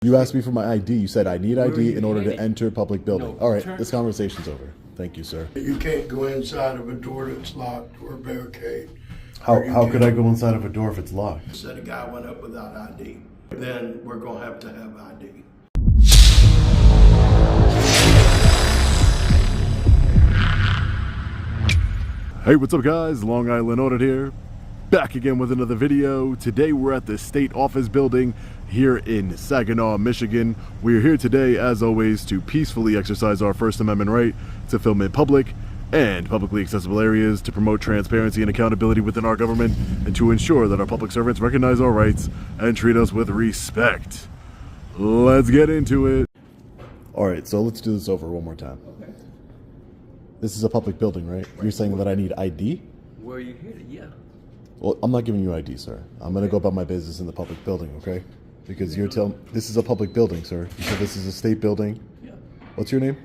You asked me for my ID. You said I need ID in order to enter public building. All right, this conversation's over. Thank you, sir. You can't go inside of a door that's locked or barricade. How could I go inside of a door if it's locked? Said a guy went up without ID. Then we're gonna have ID. Hey, what's up guys? Long Island Audit here. Back again with another video. Today we're at the state office building here in Saginaw, Michigan. We're here today, as always, to peacefully exercise our First Amendment right to film in public and publicly accessible areas, to promote transparency and accountability within our government, and to ensure that our public servants recognize our rights and treat us with respect. Let's get into it. All right, so let's do this over one more time. Okay. This is a public building, right? You're saying that I need ID? Where are you headed? Yeah. Well, I'm not giving you ID, sir. I'm going to go about my business in the public building, okay? Because you're telling... This is a public building, sir. You said this is a state building. Yeah. What's your name?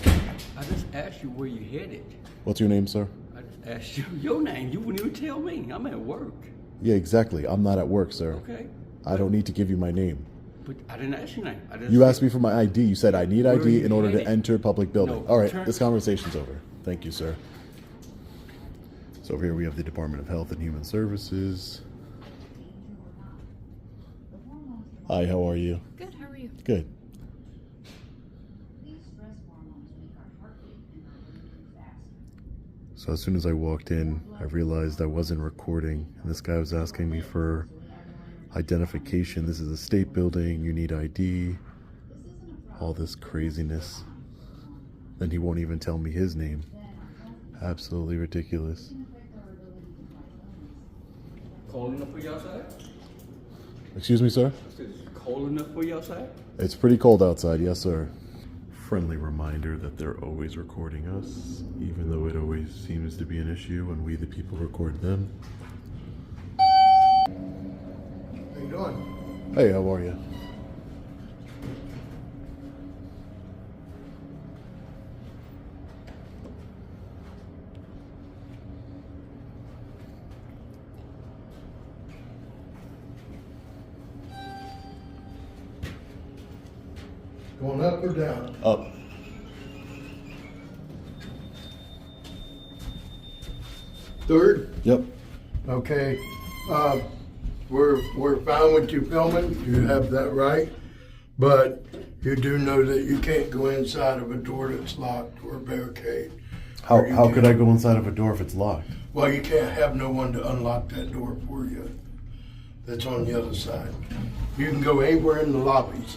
I just asked you where you headed. What's your name, sir? I just asked you your name. You wouldn't even tell me. I'm at work. Yeah, exactly. I'm not at work, sir. Okay. I don't need to give you my name. But I didn't ask your name. You asked me for my ID. You said I need ID in order to enter public building. No, All right, this conversation's over. Thank you, sir. So over here we have the Department of Health and Human Services. Hi, how are you? Good, how are you? Good. So as soon as I walked in, I realized I wasn't recording, and this guy was asking me for identification. This is a state building, you need ID, all this craziness. Then he won't even tell me his name. Absolutely ridiculous. Cold enough for you outside? Excuse me, sir? I said, is it cold enough for you outside? It's pretty cold outside, yes, sir. Friendly reminder that they're always recording us, even though it always seems to be an issue when we, the people, record them. How you doing? Hey, how are you? Going up or down? Up. Third? Yep. Okay. We're fine with you filming. You have that right. But you do know that you can't go inside of a door that's locked or barricade. How could I go inside of a door if it's locked? Well, you can't have no one to unlock that door for you. That's on the other side. You can go anywhere in the lobbies.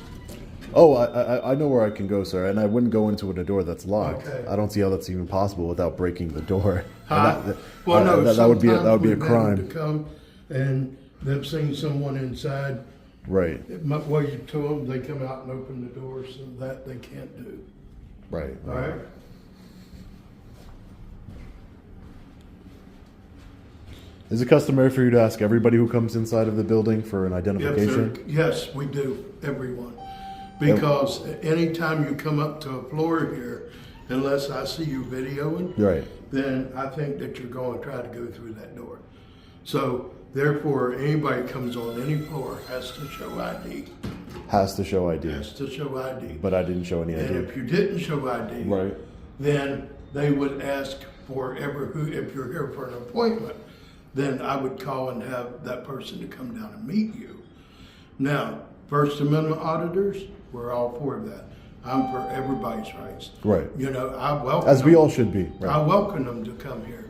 Oh, I know where I can go, sir, and I wouldn't go into a door that's locked. Okay. I don't see how that's even possible without breaking the door. Well, no, that would be a sometimes crime. we've had them to come and they've seen someone inside. Right. Well, you told them they come out and open the door, so that they can't do. Right. All right. Is it customary for you to ask everybody who comes inside of the building for an identification? Yes, we do, everyone. Because anytime you come up to a floor here, unless I see you videoing, Right. then I think that you're going to try to go through that door. So therefore, anybody comes on any floor has to show ID. Has to show ID. Has to show ID. But I didn't show any And ID. if you didn't show ID, Right. then they would ask for if you're here for an appointment, then I would call and have that person to come down and meet you. Now, First Amendment auditors, we're all for that. I'm for everybody's rights. Right. You know, I welcome As we them. all should be. I Right. welcome them to come here.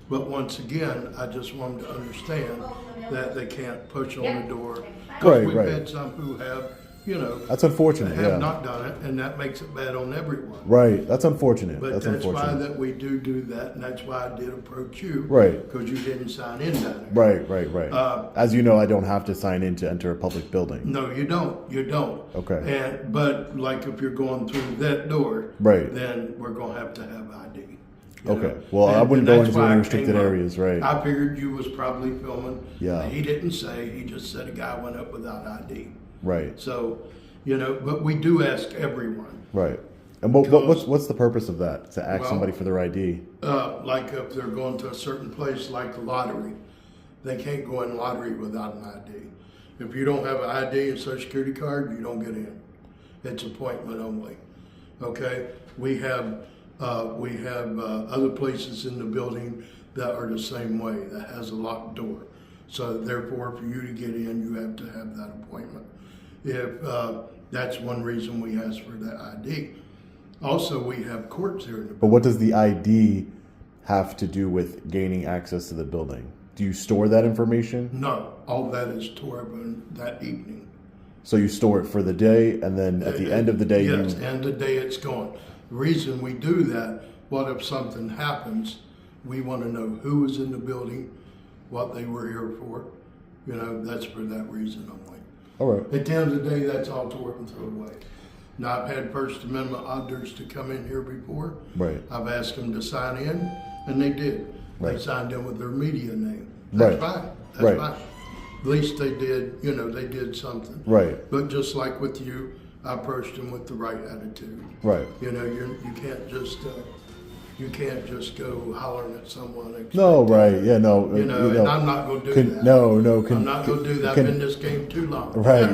But once again, I just want them to understand that they can't push on the door. 'Cause Right, we've right. had some who have, you know, That's unfortunate, have yeah. not done it, and that makes it bad on everyone. Right. That's unfortunate. But That's that's why unfortunate. that we do that, and that's why I did approach you. Right. Because you didn't sign in down there. Right. As you know, I don't have to sign in to enter a public building. No, you don't. You don't. Okay. But like if you're going through that door, Right. then we're gonna have to have ID. you Okay. know? Well, I And wouldn't go that's into why any I restricted came up. areas, right? I figured you was probably filming. Yeah. He didn't say. He just said a guy went up without ID. Right. So, you know, but we do ask everyone. Right. And what's the purpose of that? To ask Well, somebody for their ID? Like if they're going to a certain place like the lottery, they can't go in lottery without an ID. If you don't have an ID and social security card, you don't get in. It's appointment only. Okay? We have other places in the building that are the same way, that has a locked door. So therefore, for you to get in, you have to have that appointment. If that's one reason we ask for that ID. Also, we have courts here in the building. But what does the ID have to do with gaining access to the building? Do you store that information? No, all that is tore up in that evening. So you store it for the day, and then at the end of the day, yes, end of the day it's gone. The reason we do that, what if something happens? We want to know who was in the building, what they were here for. You know, that's for that reason only. All right. At the end of the day, that's all tore up and thrown away. Now, I've had First Amendment auditors to come in here before. Right. I've asked them to sign in, and they did. Right. They signed in with their media name. That's Right. fine. That's Right. fine. At least they did, you know, they did something. Right. But just like with you, I approached them with the right attitude. Right. You know, you can't just go hollering at someone. No, right. Yeah, no. You know, and I'm not going to do that. No. I'm not going to do that. I've been in this game too long. Right.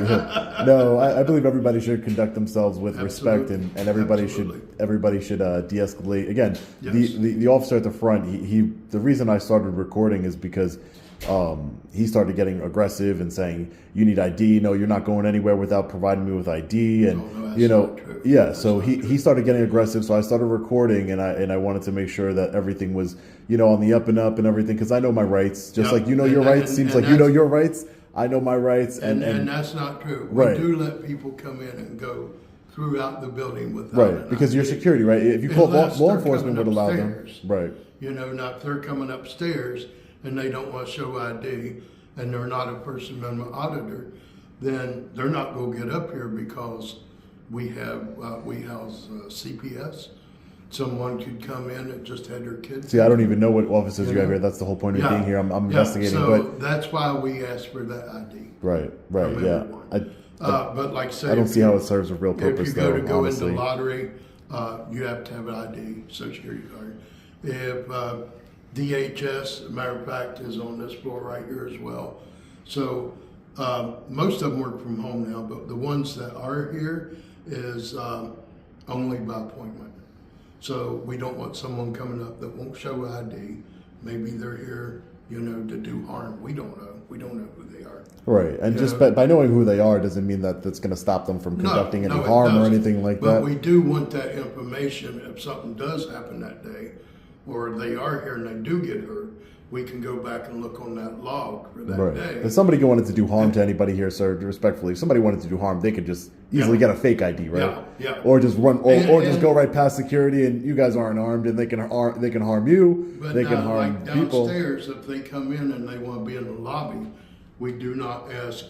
No, I believe everybody should conduct themselves with respect, and everybody Absolutely. should de-escalate. Again, Yes. the officer at the front, he the reason I started recording is because he started getting aggressive and saying, "You need ID. No, you're not going anywhere without providing me with ID." And No, that's you know, not true. yeah. That's So not he started getting aggressive. So I started recording, and I wanted to make sure that everything was, you know, on the up and up and everything, because I know my rights, just Yeah. like you know your And rights. that- Seems and like you know that's- your rights. I know my rights, And that's not true. Right. We do let people come in and go throughout the building without right, an because your ID. security, right? If you call Unless law they're enforcement would coming allow them, upstairs. right? You know, now if they're coming upstairs and they don't want to show ID and they're not a First Amendment auditor, then they're not going to get up here because we house CPS. Someone could come in and just had their kids. See, I don't even know what officers you have Yeah. here. That's the whole point of Yeah. being here. I'm Yeah, investigating, so but that's why we ask for that ID. right, from yeah. everyone. But like I say, I don't if see you- how it serves a real If purpose, you go though. to go Honestly, into lottery, you have to have an ID, social security card. If DHS, matter of fact, is on this floor right here as well. So most of them work from home now, but the ones that are here is only by appointment. So we don't want someone coming up that won't show ID. Maybe they're here, you know, to do harm. We don't know. We don't know who they are. right, and You just know? by knowing who they are doesn't mean that that's going to stop them from conducting any it harm or doesn't. anything like But that. we do want that information if something does happen that day, or they are here and they do get hurt, we can go back and look on that log for that Right. day. If somebody wanted to do harm to anybody here, sir, respectfully, if somebody wanted to do harm, they could just easily Yeah. get a fake ID, right? Yeah, yeah. Or just run, or just And- go right past security, and you guys aren't armed, and they can harm you. But They now, can harm like people. downstairs, if they come in and they want to be in the lobby, we do not ask,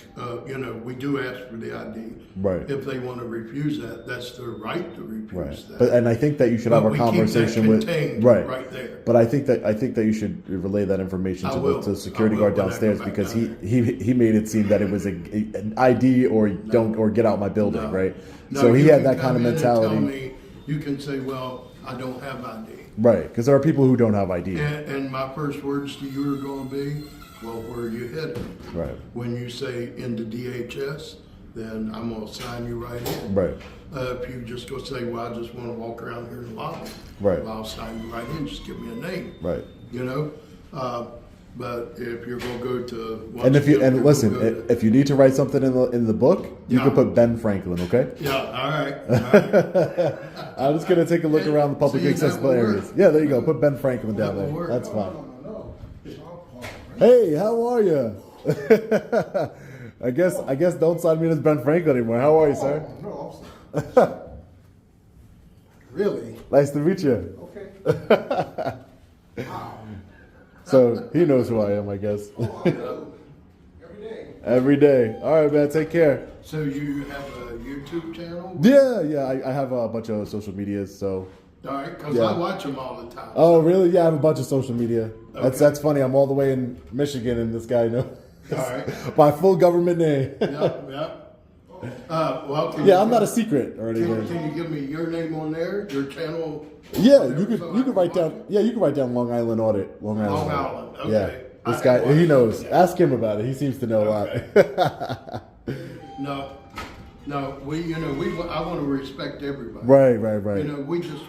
we do ask for the ID. Right. If they want to refuse that, that's their right to refuse Right. that. But and I think that you should But have a we keep that conversation with contained right. right there. But I think that you should relay that information I to will. the security I will guard when I downstairs, go back because down he made it seem that it was an ID or get out my building, No. right? No, So he you had can that kind come of in and mentality, tell me, you can say, well, I don't have ID. right? Because there are people who don't have ID, And my first words to you are going to be, well, where are you headed? right? When you say into DHS, then I'm going to sign you right in. Right. If you just go say, well, I just want to walk around here in the lobby, Right. well, I'll sign you right in. Just give me a name. Right. You know, but if you're going to go to And if you you're listen, gonna go to- if you need to write something in the book, you Yeah. can put Ben Franklin, okay? yeah, all right. All right. I'm just gonna take a look around the public See, that accessible will work. areas. Yeah, there you go. Put Ben Franklin down That will there. work. That's fine. No, it's all part, right? Hey, how are you? I guess don't sign me as Ben Franklin anymore. How are you, sir? Oh, no, I'm sorry. Really? Nice to meet you. Okay. Wow. So he knows who I am, I guess. Oh, I know. Every day. Every day. All right, man. Take care. So you have a YouTube channel? Yeah. I have a bunch of social medias. So. All right, because Yeah. I watch them all the time. Oh, really? Yeah, I have a bunch of social media. Okay. That's funny. I'm all the way in Michigan, and this guy knows All right. my full government name. Yep. Well, Yeah, I'm not a secret or anything. Can you give me your name on there, your channel? Yeah, on there you so I could can write watch down. it? Yeah, you could write down Long Island Audit. Long Island. Long Audit. Island. Okay. Yeah. This guy, he knows. Ask him about it. He seems to know a lot. No, I want to respect everybody. Right. We just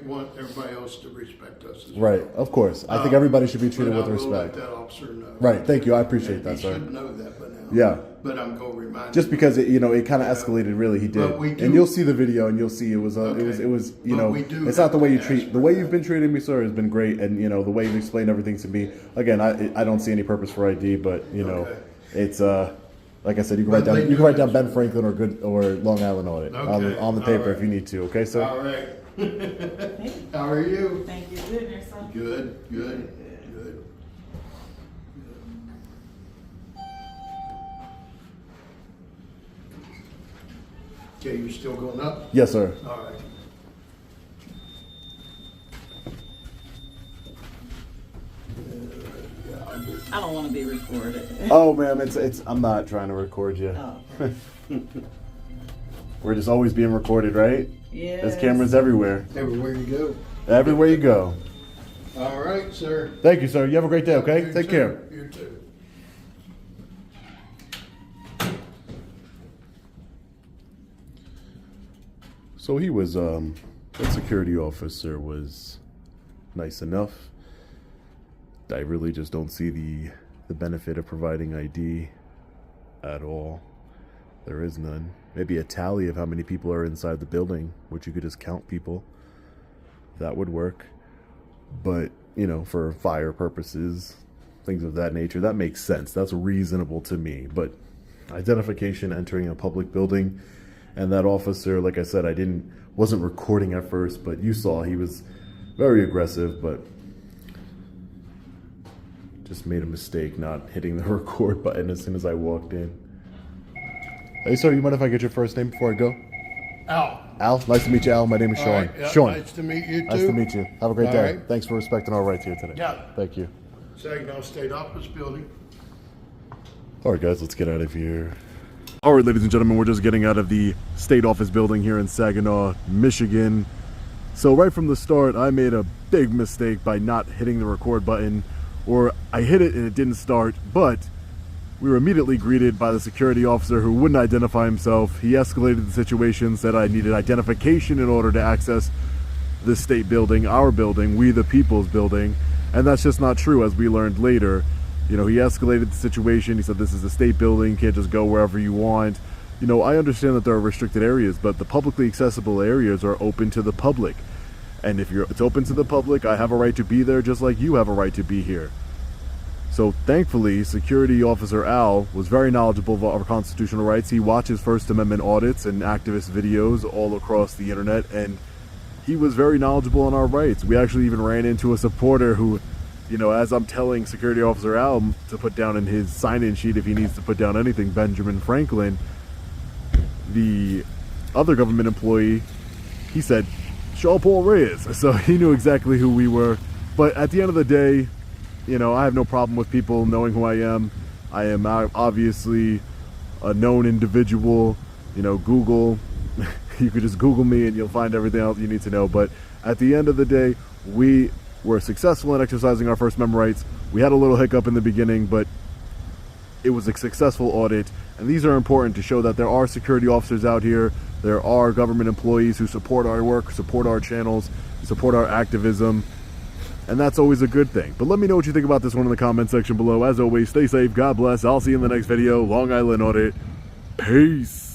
want everybody else to respect us as Right, well. of course. I think everybody should be treated But with I will respect. let that officer know. Right, thank you. I appreciate that, He sir. should know that by now. Yeah. But I'm going to remind Just him. because it kind of escalated, really, he did. But we do- And you'll see the video, and you'll see it was, Okay. it was, But we do it's not the way you have to treat. ask The way for you've been treating me, sir, has been great, and the way you've explained everything to me. Again, I don't see any purpose for ID, but Okay. it's like I said, you can But they do write down ask Ben for Franklin or Long Island Audit Okay. on the All paper right. if you need to. Okay, sir. All right. How are you? Thank you. Good, and yourself? Good. Okay, you still going up? Yes, sir. All right. I don't want to be recorded. Oh, ma'am, it's. I'm not trying to record you. Oh, okay. We're just always being recorded, right? Yes. There's cameras everywhere. Everywhere you go. Everywhere you go. All right, sir. Thank you, sir. You have a great day, okay? You Take too. care. You too. So he was, that security officer was nice enough. I really just don't see the benefit of providing ID at all. There is none. Maybe a tally of how many people are inside the building, which you could just count people. That would work. But, for fire purposes, things of that nature, that makes sense. That's reasonable to me. But identification entering a public building, and that officer, like I said, wasn't recording at first, but you saw he was very aggressive, but just made a mistake not hitting the record button as soon as I walked in. Hey, sir, you mind if I get your first name before I go? Al. Al, nice to meet you, Al. My name is All Sean. right, yeah, Sean, nice to meet you too. nice to meet you. Have a great All day. right. Thanks for respecting our rights here today. Yeah. Thank you. Saginaw State Office Building. All right, guys, let's get out of here. All right, ladies and gentlemen, we're just getting out of the state office building here in Saginaw, Michigan. So right from the start, I made a big mistake by not hitting the record button, or I hit it and it didn't start, but we were immediately greeted by the security officer who wouldn't identify himself. He escalated the situation, said I needed identification in order to access the state building, our building, we the people's building, and that's just not true, as we learned later. He escalated the situation. He said, this is a state building, you can't just go wherever you want. I understand that there are restricted areas, but the publicly accessible areas are open to the public. And if it's open to the public, I have a right to be there just like you have a right to be here. So thankfully, Security Officer Al was very knowledgeable of our constitutional rights. He watches First Amendment audits and activist videos all across the internet, and he was very knowledgeable on our rights. We actually even ran into a supporter who, as I'm telling Security Officer Al to put down in his sign-in sheet if he needs to put down anything, Benjamin Franklin, the other government employee, he said, Shaw Paul Reyes. So he knew exactly who we were. But at the end of the day, I have no problem with people knowing who I am. I am obviously a known individual. Google, you could just Google me and you'll find everything else you need to know. But at the end of the day, we were successful in exercising our First Amendment rights. We had a little hiccup in the beginning, but it was a successful audit. And these are important to show that there are security officers out here. There are government employees who support our work, support our channels, support our activism. And that's always a good thing. But let me know what you think about this one in the comment section below. As always, stay safe, God bless. I'll see you in the next video. Long Island Audit. Peace.